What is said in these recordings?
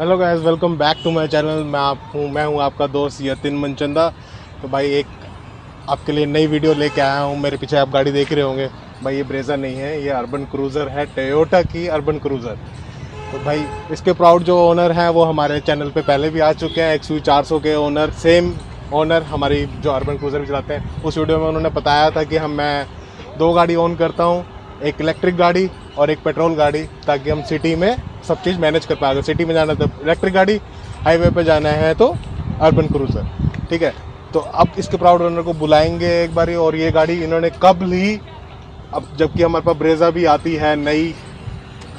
Hello guys, welcome back to my channel. मैं हूं आपका दोस्त यतिन मनचंदा। तो भाई एक आपके लिए नई वीडियो लेके आया हूं। मेरे पीछे आप गाड़ी देख रहे होंगे भाई, ये ब्रेजा नहीं है, ये अर्बन क्रूज़र है, टोयोटा की अर्बन क्रूज़र। तो भाई इसके प्राउड जो ओनर हैं वो हमारे चैनल पे पहले भी आ चुके हैं। XUV 400 के ओनर, सेम ओनर हमारी जो अर्बन क्रूज़र भी चलाते हैं। उस वीडियो में उन्होंने बताया था कि मैं 2 गाड़ी ओन करता हूँ, एक इलेक्ट्रिक गाड़ी और एक पेट्रोल गाड़ी, ताकि हम सिटी में सब चीज़ मैनेज कर पाए। अगर सिटी में जाना है तो इलेक्ट्रिक गाड़ी, हाईवे पे जाना है तो अर्बन क्रूज़र। ठीक है, तो अब इसके प्राउड ओनर को बुलाएंगे एक बारी। और ये गाड़ी इन्होंने कब ली, अब जबकि हमारे पास ब्रेजा भी आती है नई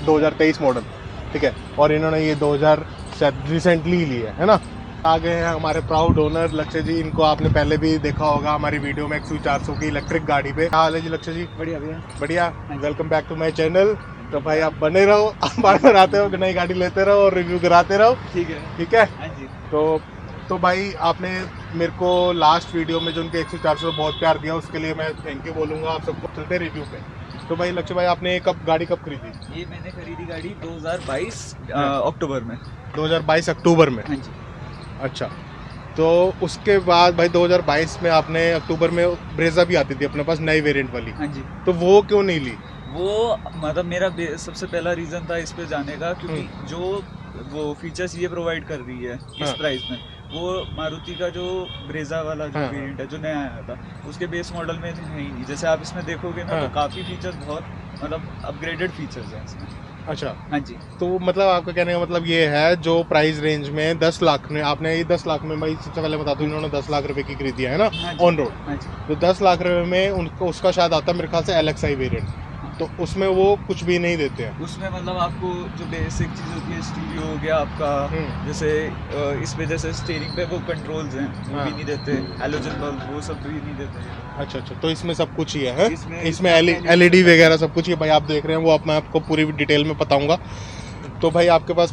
2023 मॉडल, ठीक है, और इन्होंने ये 2000 शायद रिसेंटली ली है ना। आ गए हैं हमारे प्राउड ओनर लक्ष्य जी। इनको आपने पहले भी देखा होगा हमारी वीडियो में XUV 400 की इलेक्ट्रिक गाड़ी पे। क्या हाल है जी लक्ष्य जी? बढ़िया भैया। बढ़िया, welcome back to my channel. तो भाई आप बने रहो, आप बार बार आते हो, नई गाड़ी लेते रहो और रिव्यू कराते रहो। ठीक है, ठीक है। हाँ जी। तो भाई आपने मेरे को लास्ट वीडियो में जो उनके XUV 400 बहुत प्यार दिया, उसके लिए मैं थैंक यू बोलूँगा आप सबको। चलते रिव्यू पे। तो भाई लक्ष्य भाई, आपने गाड़ी कब खरीदी? ये मैंने खरीदी गाड़ी 2022 अक्टूबर में। 2022 अक्टूबर में? हाँ जी। अच्छा, तो उसके बाद भाई 2022 में आपने अक्टूबर में ब्रेजा भी आती थी अपने पास नई वेरिएंट वाली। हाँ जी। तो वो क्यों नहीं ली? वो मतलब मेरा सबसे पहला रीज़न था इस पे जाने का, क्योंकि जो वो फीचर्स ये प्रोवाइड कर रही है इस हाँ। प्राइस में, वो मारुति का जो ब्रेजा वाला जो हाँ। वेरिएंट है जो नया आया था उसके बेस मॉडल में है ही नहीं। जैसे आप इसमें देखोगे ना, हाँ। तो काफ़ी फीचर्स बहुत मतलब अपग्रेडेड फीचर्स हैं इसमें। अच्छा, हाँ जी। तो मतलब आपका कहने का मतलब ये है, जो प्राइस रेंज में 10 लाख में आपने, ये 10 लाख में, भाई सबसे पहले बता दूं, इन्होंने 10 लाख रुपए की खरीदी है ना हाँ जी। On road. हाँ जी। तो 10 लाख रुपए में उनको उसका शायद आता है मेरे ख्याल से LXI वेरिएंट। तो उसमें वो कुछ भी नहीं देते हैं उसमें मतलब आपको जो बेसिक चीज़ होती है, स्टीरियो हो गया आपका, जैसे इस वजह से स्टीयरिंग पे वो कंट्रोल्स हैं वो हाँ। भी नहीं देते, हैलोजन बल्ब वो सब भी नहीं देते। अच्छा, तो इसमें सब कुछ ही है? इसमें LED LED वगैरह सब कुछ ही भाई आप देख रहे हैं, वो मैं आपको पूरी डिटेल में बताऊंगा। तो भाई आपके पास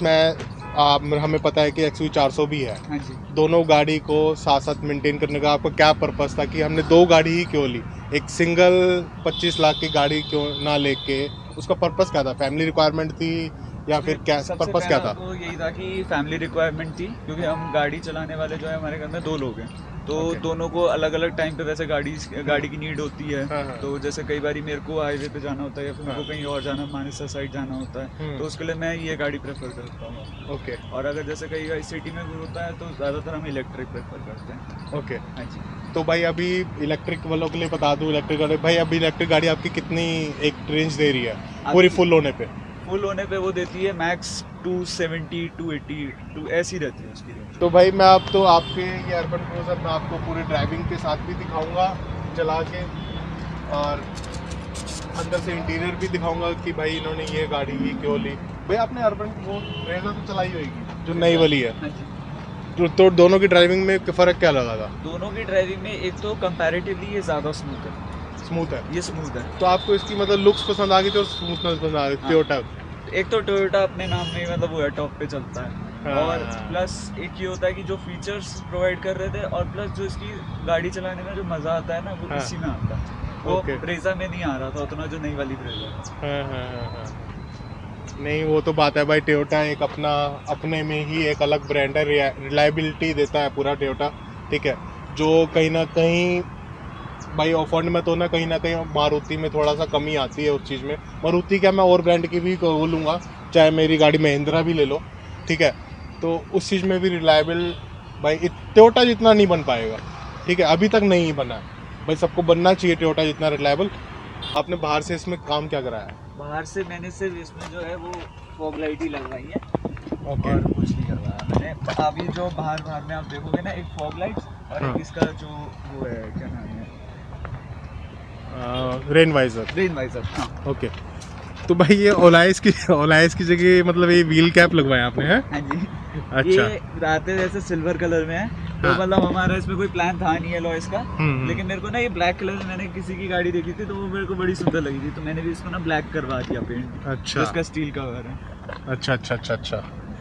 हमें पता है कि XUV 400 भी है। हाँ जी। दोनों गाड़ी को साथ साथ मेंटेन करने का आपका क्या पर्पस था कि हमने 2 गाड़ी ही क्यों ली? एक सिंगल 25 लाख की गाड़ी क्यों ना लेके? उसका पर्पस क्या था? फैमिली रिक्वायरमेंट थी या फिर क्या पर्पस क्या था? तो यही था कि फैमिली रिक्वायरमेंट थी, क्योंकि हम गाड़ी चलाने वाले जो है हमारे घर में 2 लोग हैं, तो दोनों को अलग अलग टाइम पे वैसे गाड़ी की नीड होती है। हाँ। तो जैसे कई बार मेरे को हाईवे पे जाना होता है या फिर मेरे को कहीं और जाना, मानेसर साइड जाना होता है, तो उसके लिए मैं ये गाड़ी प्रेफर करता हूँ। ओके। और अगर जैसे कहीं सिटी में भी होता है तो ज़्यादातर हम इलेक्ट्रिक प्रेफर करते हैं। ओके। हाँ जी। तो भाई अभी इलेक्ट्रिक वालों के लिए बता दूं, इलेक्ट्रिक गाड़ी भाई, अभी इलेक्ट्रिक गाड़ी आपकी कितनी एक रेंज दे रही है पूरी फुल होने पे? फुल होने पे वो देती है मैक्स 270 280 ऐसी रहती है उसकी रेंज। तो भाई मैं आपके ये अर्बन क्रूज़र मैं आपको पूरी ड्राइविंग के साथ भी दिखाऊंगा चला के, और अंदर से इंटीरियर भी दिखाऊंगा कि भाई इन्होंने ये गाड़ी ही क्यों ली। भाई आपने अर्बन वो ब्रेजा तो चलाई होगी जो नई वाली है? हाँ जी। तो दोनों की ड्राइविंग में फ़र्क क्या लगा था? दोनों की ड्राइविंग में एक तो कंपैरेटिवली ये ज़्यादा स्मूथ है। ये स्मूथ है। तो आपको इसकी मतलब लुक्स पसंद आ गई थी और स्मूथनेस पसंद आ गई? टोयोटा एक तो टोयोटा अपने नाम में ही मतलब वो है, टॉप पे चलता है। हाँ। और प्लस एक ये होता है कि जो फीचर्स प्रोवाइड कर रहे थे, और प्लस जो इसकी गाड़ी चलाने में जो मज़ा आता है ना, वो इसी में आता है। वो ब्रेजा में नहीं आ रहा था उतना, जो नई वाली ब्रेजा है। हाँ। नहीं, वो तो बात है भाई, टोयोटा एक अपने में ही एक अलग ब्रांड है, रिलायबिलिटी देता है पूरा टोयोटा। ठीक है, जो कहीं ना कहीं भाई ऑफर्ड में तो ना कहीं मारुति में थोड़ा सा कमी आती है उस चीज़ में। मारुति क्या, मैं और ब्रांड की भी बोलूँगा, चाहे मेरी गाड़ी महिंद्रा भी ले लो, ठीक है, तो उस चीज़ में भी रिलायबल भाई टोयोटा जितना नहीं बन पाएगा। ठीक है, अभी तक नहीं बना है भाई, सबको बनना चाहिए टोयोटा जितना रिलायबल। आपने बाहर से इसमें काम क्या कराया है? बाहर से मैंने सिर्फ इसमें जो है वो फॉग लाइट ही लगवाई है। ओके। और कुछ नहीं करवाया मैंने। अभी जो बाहर में आप देखोगे ना, एक फॉग लाइट और हाँ। एक इसका जो वो है, क्या नाम है, रेन वाइजर। हाँ। ओके। तो भाई ये ओलाइस की जगह मतलब ये व्हील कैप लगवाया आपने है? हाँ जी। अच्छा। ये रातें वैसे सिल्वर कलर में है, तो हाँ। मतलब हमारा इसमें कोई प्लान था नहीं है लॉयस का। हम्म। लेकिन मेरे को ना ये ब्लैक कलर में मैंने किसी की गाड़ी देखी थी, तो वो मेरे को बड़ी सुंदर लगी थी, तो मैंने भी इसको ना ब्लैक करवा दिया पेंट। अच्छा। तो इसका स्टील कवर है। अच्छा।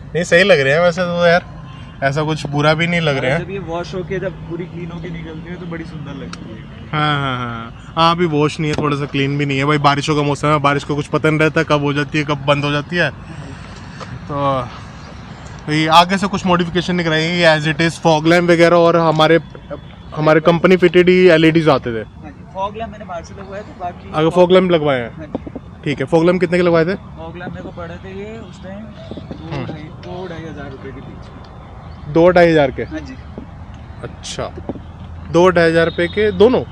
नहीं, सही लग रहे हैं वैसे तो यार, ऐसा कुछ बुरा भी नहीं लग रहे हैं। जब ये वॉश होके जब पूरी क्लीन होके निकलती है तो बड़ी सुंदर लगती है। हाँ, अभी वॉश नहीं है, थोड़ा सा क्लीन भी नहीं है भाई, बारिशों का मौसम है, बारिश को कुछ पता नहीं रहता कब हो जाती है कब बंद हो जाती है। तो तो ये आगे से कुछ मॉडिफिकेशन नहीं कराएंगे, as it is fog lamp वगैरह, और हमारे कंपनी फिटेड ही एलईडीज आते थे। फॉग लैम्प मैंने बाहर से लगवाया था, बाकी अगर फॉग लैम्प लगवाए हैं, हाँ जी। ठीक है। फॉग लैम्प कितने के लगवाए थे? फॉग लैम्प मेरे को पड़े थे ये उस टाइम 2-2.5 रुपए के बीच में। 2-2.5 के? हाँ जी। अच्छा, 2-2.5 रुपए के दोनों?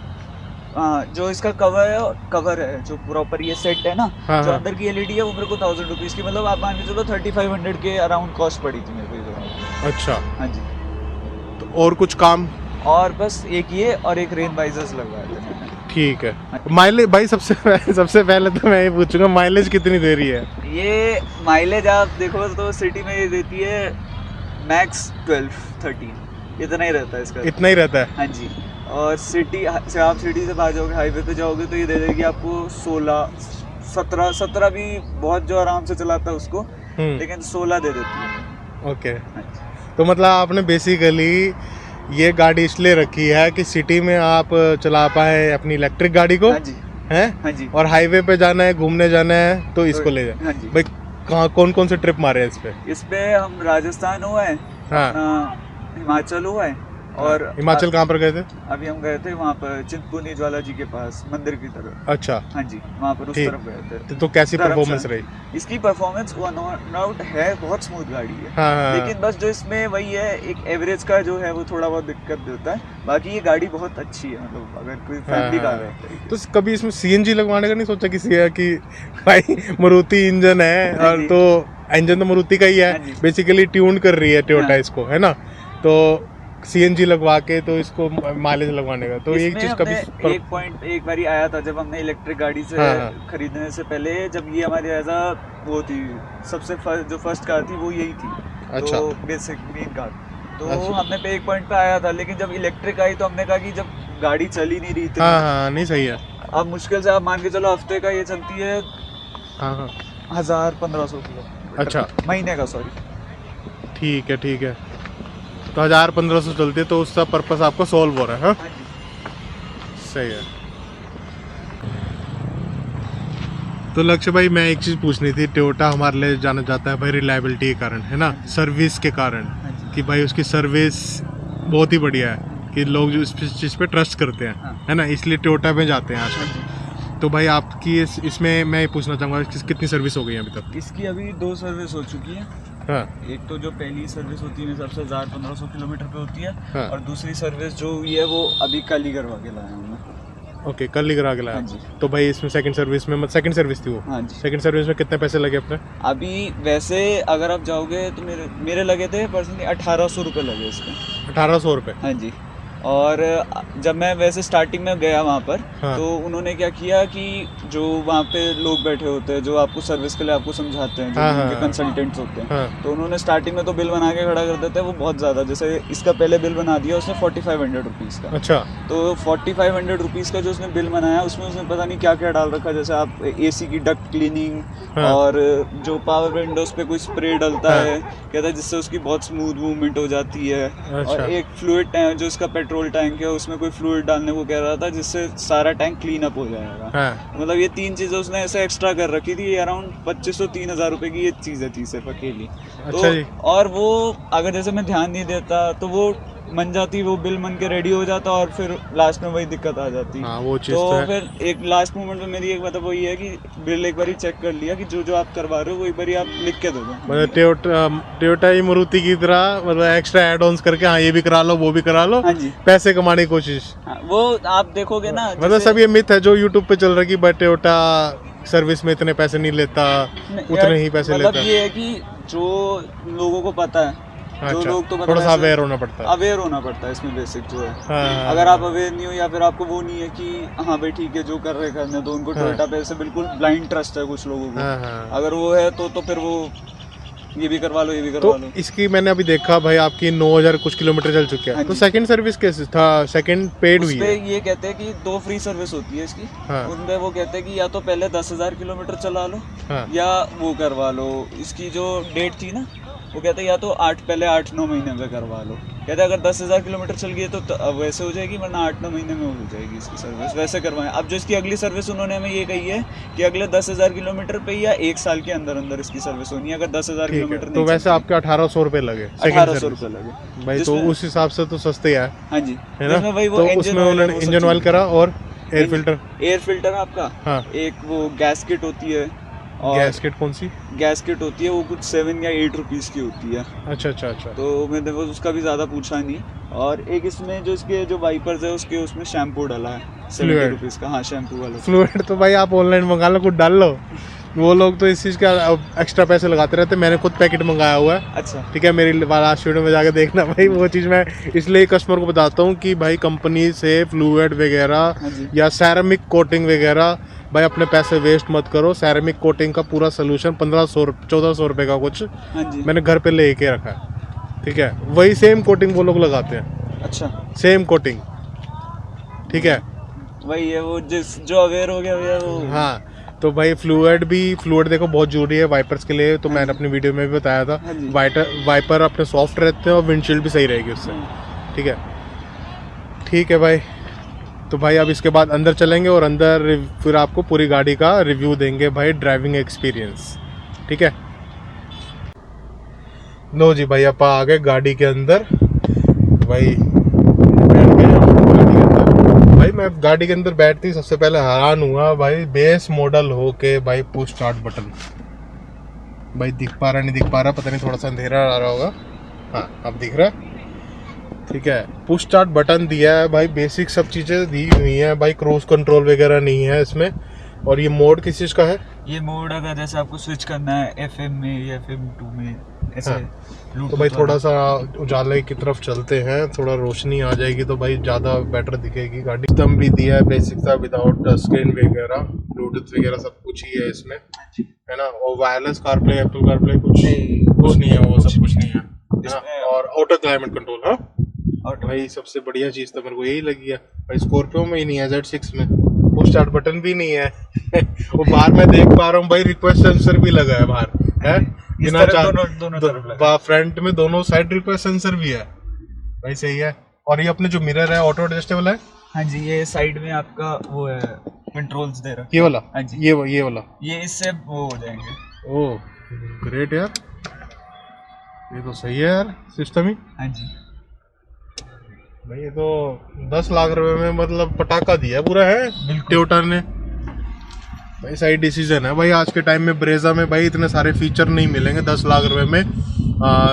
हाँ, जो इसका कवर है जो प्रॉपर ये सेट है ना, हाँ, जो हाँ। अंदर की एलईडी है वो मेरे को 1000 रुपीज की, मतलब आप मान के चलो 3500 के अराउंड कॉस्ट पड़ी थी मेरे को ये। अच्छा, हाँ जी। तो और कुछ काम? और बस एक ये और एक रेन वाइजर्स लगवाए थे मैंने। ठीक है। माइलेज भाई सबसे पहले तो मैं ये पूछूंगा, माइलेज कितनी दे रही है? ये माइलेज आप देखो तो सिटी में ये देती है मैक्स 12-13, इतना ही रहता है इसका। इतना ही रहता है? हाँ जी। और सिटी से आप सिटी से बाहर जाओगे, हाईवे पे जाओगे तो ये दे देगी आपको 16-17 भी बहुत जो आराम से चलाता है उसको, लेकिन 16 दे देती है। ओके। हाँ जी। तो मतलब आपने बेसिकली ये गाड़ी इसलिए रखी है कि सिटी में आप चला पाए अपनी इलेक्ट्रिक गाड़ी को, हाँ जी। हैं? हाँ जी। और हाईवे पे जाना है, घूमने जाना है तो इसको ले जाए। हाँ जी। भाई कहाँ कौन कौन से ट्रिप मारे हैं इस पे? इस पे हम राजस्थान हुआ है, हाँ। अपना हिमाचल हुआ है, और हिमाचल कहाँ पर गए थे? अभी हम गए थे वहाँ पर चिंतपूर्णी ज्वाला जी के पास मंदिर की तरफ। अच्छा। हाँ जी, वहाँ पर उस ठीक। तरफ गए थे। तो कैसी धर्मशाला। परफॉर्मेंस रही? इसकी परफॉर्मेंस आउट है, बहुत स्मूथ गाड़ी है। हाँ। लेकिन बस जो इसमें वही है, एक एवरेज का जो है वो थोड़ा बहुत दिक्कत देता है, बाकी ये गाड़ी बहुत अच्छी है, मतलब अगर कोई फैमिली कार है तो कभी इसमें सीएनजी लगवाने का नहीं सोचा किसी है कि भाई मारुति इंजन है, और तो इंजन तो मारुति का ही है, बेसिकली ट्यून कर रही है टोयोटा इसको, है ना? तो सीएनजी लगवा के तो इसको माइलेज लगवाने का, तो एक चीज कभी एक बारी आया था जब हमने इलेक्ट्रिक गाड़ी से खरीदने से पहले, जब ये हमारी ऐसा वो थी सबसे जो फर्स्ट कार थी वो यही थी। अच्छा। तो बेसिक मेन कार, तो हमने पे एक पॉइंट पे आया था, लेकिन जब इलेक्ट्रिक आई तो हमने कहा कि जब गाड़ी चल ही नहीं रही थी, हाँ, नहीं सही है। अब मुश्किल से आप मान के चलो हफ्ते का ये चलती है 1000-1500 किलो। अच्छा, महीने का, सॉरी। ठीक है। तो 1000-1500 चलती है, तो उसका पर्पस आपको सॉल्व हो रहा है। हाँ, सही है। तो लक्ष्य भाई, मैं एक चीज़ पूछनी थी, टोयोटा हमारे लिए जाना जाता है भाई रिलायबिलिटी के कारण, है ना, सर्विस के कारण, कि भाई उसकी सर्विस बहुत ही बढ़िया है, कि लोग जो इस चीज़ पे ट्रस्ट करते हैं, है ना, इसलिए टोयोटा में जाते हैं आजकल। तो भाई आपकी इसमें मैं ये पूछना चाहूँगा कितनी सर्विस हो गई है अभी तक? इसकी अभी 2 सर्विस हो चुकी है। हाँ। एक तो जो पहली सर्विस होती है मेरे हिसाब से 1000-1500 किलोमीटर पे होती है। हाँ। और दूसरी सर्विस जो हुई है वो अभी कल ही करवा के लाया हूँ मैं। ओके, कल ही करा के लाया। हाँ जी। तो भाई इसमें सेकंड सर्विस में, सेकंड सर्विस थी वो? हाँ जी। सेकंड सर्विस में कितने पैसे लगे अपने? अभी वैसे अगर आप जाओगे तो मेरे लगे थे पर्सनली 1800 रुपये लगे इसमें। 1800 रुपये? हाँ जी। और जब मैं वैसे स्टार्टिंग में गया वहाँ पर, हाँ। तो उन्होंने क्या किया कि जो वहाँ पे लोग बैठे होते हैं जो आपको सर्विस के लिए आपको समझाते हैं, जो उनके कंसल्टेंट्स होते हैं, तो उन्होंने स्टार्टिंग में तो बिल बना के खड़ा कर देते हैं वो बहुत ज़्यादा, जैसे इसका पहले बिल बना दिया उसने 4500 रुपीज़ का। अच्छा। तो 4500 रुपीज़ का जो उसने बिल बनाया उसमें उसने पता नहीं क्या क्या डाल रखा, जैसे आप एसी की डक्ट क्लीनिंग, और जो पावर विंडोज पे कोई स्प्रे डलता है, कहता है जिससे उसकी बहुत स्मूथ मूवमेंट हो जाती है। और एक फ्लूइड टैंक, जो इसका पेट्रोल टैंक है, उसमें कोई फ्लूइड डालने को कह रहा था जिससे सारा टैंक क्लीन अप हो जाएगा। मतलब ये 3 चीजें उसने ऐसे एक्स्ट्रा कर रखी थी। अराउंड 2500-3000 रुपए की ये चीजें थी सिर्फ अकेली। अच्छा जी। और वो अगर जैसे मैं ध्यान नहीं देता तो वो मन जाती, वो बिल मन के रेडी हो जाता, और फिर लास्ट में वही दिक्कत आ जाती। वो चीज़ तो है। फिर एक लास्ट मोमेंट में मेरी एक बात वो ये है कि बिल एक बार चेक कर लिया कि जो आप करवा रहे हो वो एक बार आप लिख के दो। मतलब टोयोटा ही मारुति की तरह, मतलब एक्स्ट्रा एड ऑन्स करके, हाँ ये भी करा लो वो भी करा लो, हाँ जी, पैसे कमाने की कोशिश। वो आप देखोगे ना, मतलब सब ये मिथ है जो यूट्यूब पे चल रहा है कि भाई टोयोटा सर्विस में इतने पैसे नहीं लेता, उतने ही पैसे लेता। ये है कि जो लोगों को पता है, जो लोग तो थोड़ा सा अवेयर होना पड़ता है। अवेयर होना पड़ता है इसमें बेसिक जो है। हाँ। अगर आप अवेयर नहीं हो या फिर आपको वो नहीं है कि हाँ भाई ठीक है जो कर रहे करने, तो उनको टोयोटा पे से बिल्कुल ब्लाइंड ट्रस्ट है कुछ लोगों को। अगर वो है तो फिर वो ये भी करवा लो, ये भी करवा लो। इसकी मैंने अभी देखा भाई आपकी 9000 कुछ किलोमीटर चल चुके हैं। तो सेकंड सर्विस कैसे था? सेकंड पेड हुई है? ये कहते हैं कि 2 फ्री सर्विस होती है इसकी। उनमें वो कहते हैं कि या तो पहले 10,000 किलोमीटर चला लो, या वो करवा लो। इसकी जो डेट थी ना, वो कहते हैं या तो पहले 8-9 महीने में करवा लो। कहते अगर 10,000 किलोमीटर चल गई है तो अब वैसे हो जाएगी, वरना 8-9 महीने में हो जाएगी इसकी सर्विस, वैसे करवाएं। अब जो इसकी अगली सर्विस उन्होंने हमें ये कही है कि अगले 10,000 किलोमीटर पे या 1 साल के अंदर अंदर इसकी सर्विस होनी है, अगर 10,000 किलोमीटर तो वैसे आपके 1800 रुपये लगे, 1800 रुपये लगे भाई, तो उस हिसाब से तो सस्ते है। हाँ जी, है ना? वही वो तो उसमें उन्होंने इंजन ऑयल करा और एयर फिल्टर आपका, हाँ, एक वो गैस किट होती है, और गैस किट कौन सी? गैस किट होती है वो कुछ 7 या 8 रुपीज़ की होती है। अच्छा अच्छा अच्छा। तो मैंने वो उसका भी ज़्यादा पूछा नहीं। और एक इसमें जो इसके जो वाइपर्स है उसके उसमें शैम्पू डाला है 70 रुपीज़ का, हाँ शैम्पू वाला। फ्लूइड तो भाई आप ऑनलाइन मंगा लो, कुछ डाल लो, वो लोग तो इस चीज़ का एक्स्ट्रा पैसे लगाते रहते हैं। मैंने खुद पैकेट मंगाया हुआ है। अच्छा, ठीक है, मेरी लास्ट वीडियो में जाके देखना भाई, वो चीज़ मैं इसलिए कस्टमर को बताता हूँ कि भाई कंपनी से फ्लूइड वगैरह या सैरामिक कोटिंग वगैरह भाई अपने पैसे वेस्ट मत करो। सैरामिक कोटिंग का पूरा सोल्यूशन 1400 रुपये का कुछ मैंने घर पे ले के रखा है। ठीक है, वही सेम कोटिंग वो लोग लगाते हैं। अच्छा, सेम कोटिंग, ठीक है, वही है वो जो अवेयर हो गया भैया वो। हाँ, तो भाई फ्लूइड देखो बहुत जरूरी है वाइपर्स के लिए, तो मैंने अपनी वीडियो में भी बताया था। वाइपर अपने सॉफ्ट रहते हैं और विंडशील्ड भी सही रहेगी उससे। ठीक है भाई, तो भाई अब इसके बाद अंदर चलेंगे और अंदर फिर आपको पूरी गाड़ी का रिव्यू देंगे भाई, ड्राइविंग एक्सपीरियंस। ठीक है, लो जी भाई आप आ गए गाड़ी के अंदर। भाई बैठ गए गाड़ी के अंदर। भाई मैं गाड़ी के अंदर बैठती सबसे पहले हैरान हुआ भाई, बेस मॉडल हो के भाई पुश स्टार्ट बटन। भाई दिख पा रहा नहीं दिख पा रहा, पता नहीं, थोड़ा सा अंधेरा आ रहा होगा। हाँ अब दिख रहा है। ठीक है, पुश स्टार्ट बटन दिया है भाई, बेसिक सब चीज़ें दी हुई हैं भाई, क्रूज कंट्रोल वगैरह नहीं है इसमें। और ये मोड किस चीज़ का है? ये मोड अगर जैसे आपको स्विच करना है FM में या FM 2 में ऐसे। हाँ, तो भाई थोड़ा सा उजाले की तरफ चलते हैं, थोड़ा रोशनी आ जाएगी तो भाई ज़्यादा बेटर दिखेगी गाड़ी। सिस्टम भी दिया है बेसिक सा, विदाउट स्क्रीन वगैरह, ब्लूटूथ वगैरह सब कुछ ही है इसमें, है ना। और वायरलेस कारप्ले, एप्पल कारप्ले कुछ नहीं है, वो सब कुछ नहीं है। और ऑटो क्लाइमेट कंट्रोल, हाँ। और भाई सबसे बढ़िया चीज़ तो मेरे को यही लगी है भाई, स्कॉर्पियो में ही नहीं है, Z6 में पुश स्टार्ट बटन भी नहीं है। वो बाहर मैं देख पा रहा हूँ भाई, रिक्वेस्ट सेंसर भी लगा है बाहर, है दोनों फ्रंट में, दोनों साइड रिक्वेस्ट सेंसर भी है भाई, सही है। और ये अपने जो मिरर है ऑटो एडजस्टेबल है। हाँ जी, ये साइड में आपका वो है कंट्रोल्स दे रहा, ये वाला। हाँ जी, ये वाला, ये इससे वो हो जाएंगे। ओह ग्रेट यार, ये तो सही है यार सिस्टम ही। हाँ जी भाई ये तो 10 लाख रुपए में मतलब पटाखा दिया पूरा है टोयोटा ने भाई, सही डिसीजन है भाई। आज के टाइम में ब्रेजा में भाई इतने सारे फीचर नहीं मिलेंगे 10 लाख रुपए में।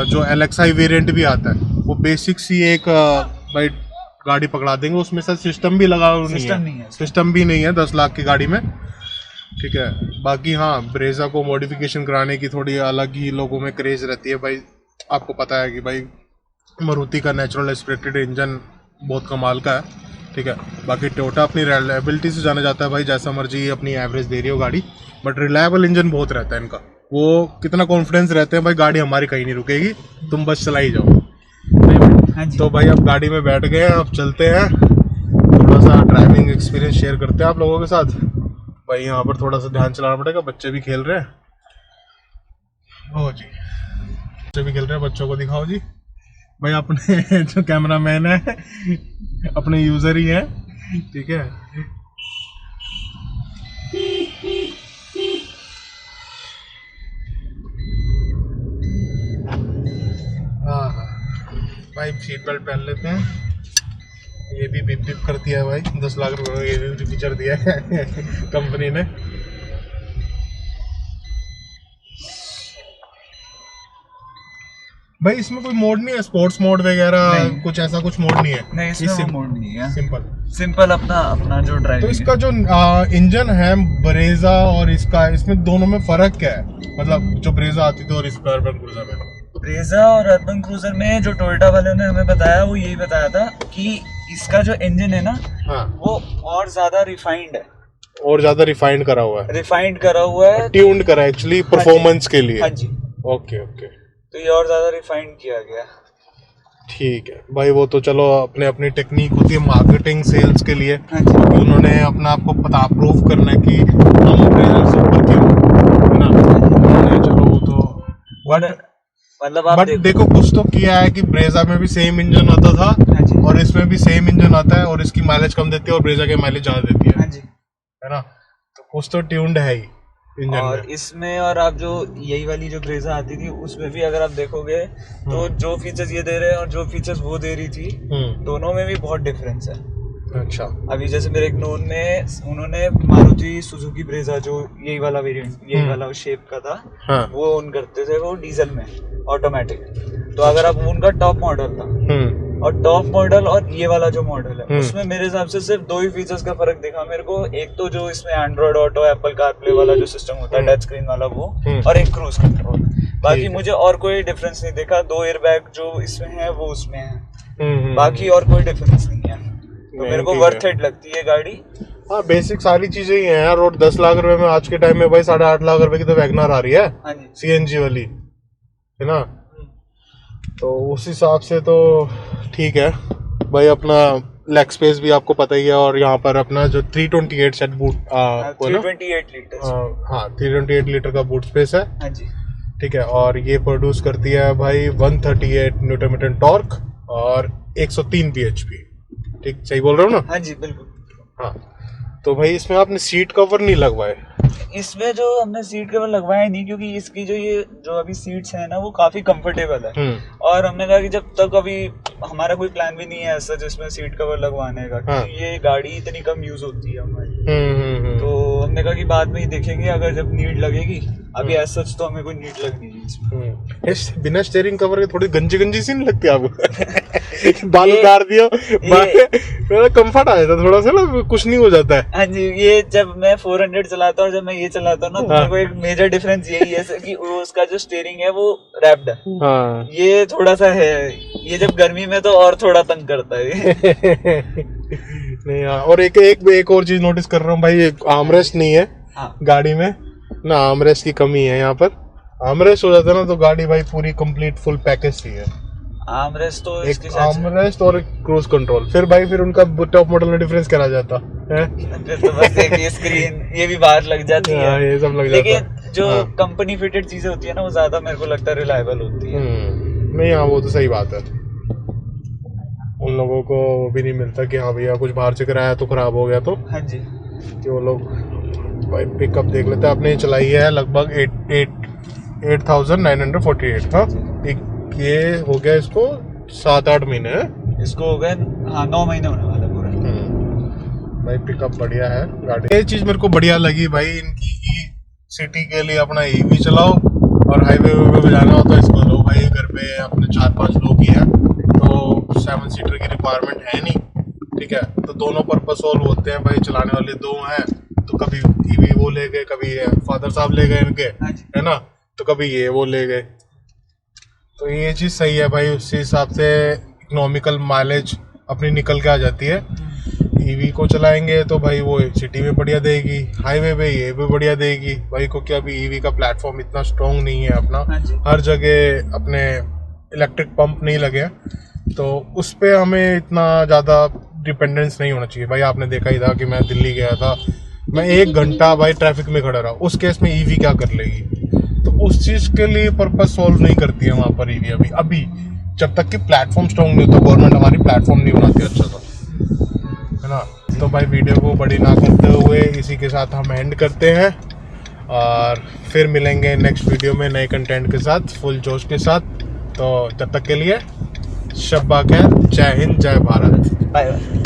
जो LXi वेरिएंट भी आता है वो बेसिक सी एक भाई गाड़ी पकड़ा देंगे, उसमें से सिस्टम भी लगा सिस्टम भी नहीं है 10 लाख की गाड़ी में। ठीक है, बाकी हाँ ब्रेजा को मॉडिफिकेशन कराने की थोड़ी अलग ही लोगों में क्रेज रहती है भाई। आपको पता है कि भाई मारुति का नेचुरल एस्पिरेटेड इंजन बहुत कमाल का है। ठीक है, बाकी टोयोटा अपनी रिलायबिलिटी से जाना जाता है भाई, जैसा मर्जी अपनी एवरेज दे रही हो गाड़ी, बट रिलायबल इंजन बहुत रहता है इनका। वो कितना कॉन्फिडेंस रहते हैं भाई, गाड़ी हमारी कहीं नहीं रुकेगी, तुम बस चला ही जाओ। हाँ जी। तो भाई अब गाड़ी में बैठ गए हैं, अब चलते हैं, थोड़ा सा ड्राइविंग एक्सपीरियंस शेयर करते हैं आप लोगों के साथ। भाई यहाँ पर थोड़ा सा ध्यान चलाना पड़ेगा, बच्चे भी खेल रहे हैं। ओ जी, बच्चे भी खेल रहे हैं, बच्चों को दिखाओ जी। भाई अपने जो कैमरामैन है अपने यूजर ही है। ठीक है, भाई सीट बेल्ट पहन लेते हैं। ये भी बिप बिप करती है भाई, 10 लाख रुपए में ये भी फीचर दिया है कंपनी ने। भाई इसमें कोई मोड नहीं है, स्पोर्ट्स मोड वगैरह कुछ ऐसा कुछ मोड नहीं है। नहीं, इसमें मोड नहीं है, सिंपल अपना जो ड्राइविंग। तो इसका जो इंजन है ब्रेजा और इसका, इसमें दोनों में फर्क क्या है? मतलब जो ब्रेजा आती थी और इस अर्बन क्रूजर में, ब्रेजा और अर्बन क्रूजर में जो टोयोटा वाले ने हमें बताया वो यही बताया था कि इसका जो इंजन है ना, हाँ, वो और ज्यादा रिफाइंड है, और ज्यादा रिफाइंड करा हुआ है, ट्यून्ड करा एक्चुअली परफॉर्मेंस के लिए। हाँ जी, ओके, तो ये और ज्यादा रिफाइंड किया गया। ठीक है भाई, वो तो चलो अपनी टेक्निक होती है मार्केटिंग सेल्स के लिए। हाँ जी, उन्होंने अपना आपको पता प्रूव करना है कि हम अपने से ऊपर क्यों, है ना। चलो वो तो मतलब आप बट देखो कुछ तो किया है कि ब्रेजा में भी सेम इंजन आता था हाँ जी, और इसमें भी सेम इंजन आता है और इसकी माइलेज कम देती है और ब्रेजा के माइलेज ज्यादा देती हाँ जी। है ना। तो कुछ तो ट्यून्ड है ही इंजन और में। इसमें और आप जो यही वाली जो ब्रेजा आती थी उसमें भी अगर आप देखोगे तो जो फीचर्स ये दे रहे हैं और जो फीचर्स वो दे रही थी दोनों में भी बहुत डिफरेंस है। अच्छा। अभी जैसे मेरे एक नोन में उन्होंने मारुति सुजुकी ब्रेजा जो यही वाला वेरिएंट यही वाला शेप का था हाँ। वो उन करते थे वो डीजल में ऑटोमेटिक। तो अगर आप उनका टॉप मॉडल था और टॉप मॉडल और ये वाला जो मॉडल है उसमें मेरे हिसाब से सिर्फ दो ही फीचर्स का फर्क दिखा मेरे को। एक तो जो इसमें एंड्रॉइड ऑटो एप्पल कारप्ले वाला जो सिस्टम होता है टच स्क्रीन वाला वो और एक क्रूज कंट्रोल। बाकी मुझे और कोई डिफरेंस नहीं देखा। 2 एयरबैग जो इसमें है वो उसमें है, बाकी और कोई डिफरेंस नहीं है। तो मेरे को वर्थ इट लगती है गाड़ी। हाँ बेसिक सारी चीजें ही हैं यार। और 10 लाख रुपए में आज के टाइम में भाई 8.5 लाख रुपए की तो वैगनर आ रही है। हाँ जी, सीएनजी वाली है ना। तो उस हिसाब से तो ठीक है भाई। अपना लेग स्पेस भी आपको पता ही है और यहाँ पर अपना जो 328 सेट बूट 328 लीटर। हाँ 328 लीटर का बूट स्पेस है। हाँ जी, ठीक है। और ये प्रोड्यूस करती है भाई 138 न्यूटन मीटर टॉर्क और 103 bhp। ठीक सही बोल रहा हूँ ना? हाँ जी बिल्कुल। हाँ तो भाई इसमें आपने सीट कवर नहीं लगवाए? इसमें जो हमने सीट कवर लगवाया नहीं क्योंकि इसकी जो ये जो अभी सीट्स है ना वो काफी कंफर्टेबल है। और हमने कहा कि जब तक अभी हमारा कोई प्लान भी नहीं है ऐसा जिसमें सीट कवर लगवाने का क्योंकि ये गाड़ी इतनी कम यूज होती है हमारी। तो हमने कहा कि बाद में ही देखेंगे अगर जब नीड लगेगी। अभी ऐसा तो हमें कोई नीड लग नहीं है इसमें। बिना स्टीयरिंग कवर के थोड़ी गंजी गंजी सी नहीं लगती आपको? बाल उतार दिया कंफर्ट आ जाता थोड़ा सा ना, कुछ नहीं हो जाता है। हाँ जी, ये जब मैं 400 चलाता हूँ जब मैं ये चलाता हूँ ना तो मेरे को एक मेजर डिफरेंस यही है कि वो उसका जो स्टीयरिंग है वो रैप्ड है। हाँ। ये थोड़ा सा है, ये जब गर्मी में तो और थोड़ा तंग करता है। नहीं और एक और चीज नोटिस कर रहा हूँ भाई, आर्मरेस्ट नहीं है गाड़ी में ना। आर्मरेस्ट की कमी है यहाँ पर। आर्मरेस्ट हो जाता है ना तो गाड़ी भाई पूरी कंप्लीट फुल पैकेज ही है। आर्मरेस्ट तो एक आर्मरेस्ट और क्रूज कंट्रोल। फिर उनका टॉप मॉडल में डिफरेंस करा जाता है। फिर तो बस एक ये स्क्रीन ये भी बाहर लग जाती है। ये सब लग लेकिन जाता है। जो कंपनी फिटेड चीजें होती है ना वो ज्यादा मेरे को लगता है रिलायबल होती है। नहीं हाँ वो तो सही बात है। उन लोगों को भी नहीं मिलता कि हाँ भैया कुछ बाहर से कराया तो खराब हो गया तो। हाँ जी, कि वो लोग भाई पिकअप देख लेते हैं। आपने चलाई है लगभग 8,948। हाँ ये हो गया इसको 7-8 महीने है इसको हो गए। हाँ 9 महीने होने वाले पूरे। भाई पिकअप बढ़िया है गाड़ी। ये चीज मेरे को बढ़िया लगी भाई इनकी। सिटी के लिए अपना ईवी चलाओ और हाईवे पे जाना हो तो इसको लो भाई। घर पे अपने 4-5 लोग ही है तो 7 सीटर की रिक्वायरमेंट है नहीं। ठीक है तो दोनों पर्पस सॉल्व होते हैं भाई। चलाने वाले 2 हैं तो कभी ईवी वो ले गए, कभी फादर साहब ले गए इनके, है ना, तो कभी ये वो ले गए। तो ये चीज़ सही है भाई। उसी हिसाब से इकोनॉमिकल माइलेज अपनी निकल के आ जाती है। ईवी को चलाएंगे तो भाई वो सिटी में बढ़िया देगी, हाईवे पे ये भी बढ़िया देगी भाई। क्योंकि अभी ईवी का प्लेटफॉर्म इतना स्ट्रॉन्ग नहीं है अपना। हर जगह अपने इलेक्ट्रिक पंप नहीं लगे तो उस पर हमें इतना ज़्यादा डिपेंडेंस नहीं होना चाहिए भाई। आपने देखा ही था कि मैं दिल्ली गया था, मैं 1 घंटा भाई ट्रैफिक में खड़ा रहा। उस केस में ईवी क्या कर लेगी? तो उस चीज़ के लिए पर्पस सॉल्व नहीं करती है वहाँ पर ईवी। अभी जब तक कि प्लेटफॉर्म स्ट्रॉन्ग नहीं होता, गवर्नमेंट हमारी प्लेटफॉर्म नहीं बनाती अच्छा सा, है ना। तो भाई वीडियो को बड़ी ना करते हुए इसी के साथ हम एंड करते हैं और फिर मिलेंगे नेक्स्ट वीडियो में नए कंटेंट के साथ, फुल जोश के साथ। तो जब तक के लिए शब्बा खैर, जय हिंद, जय भारत, बाय बाय।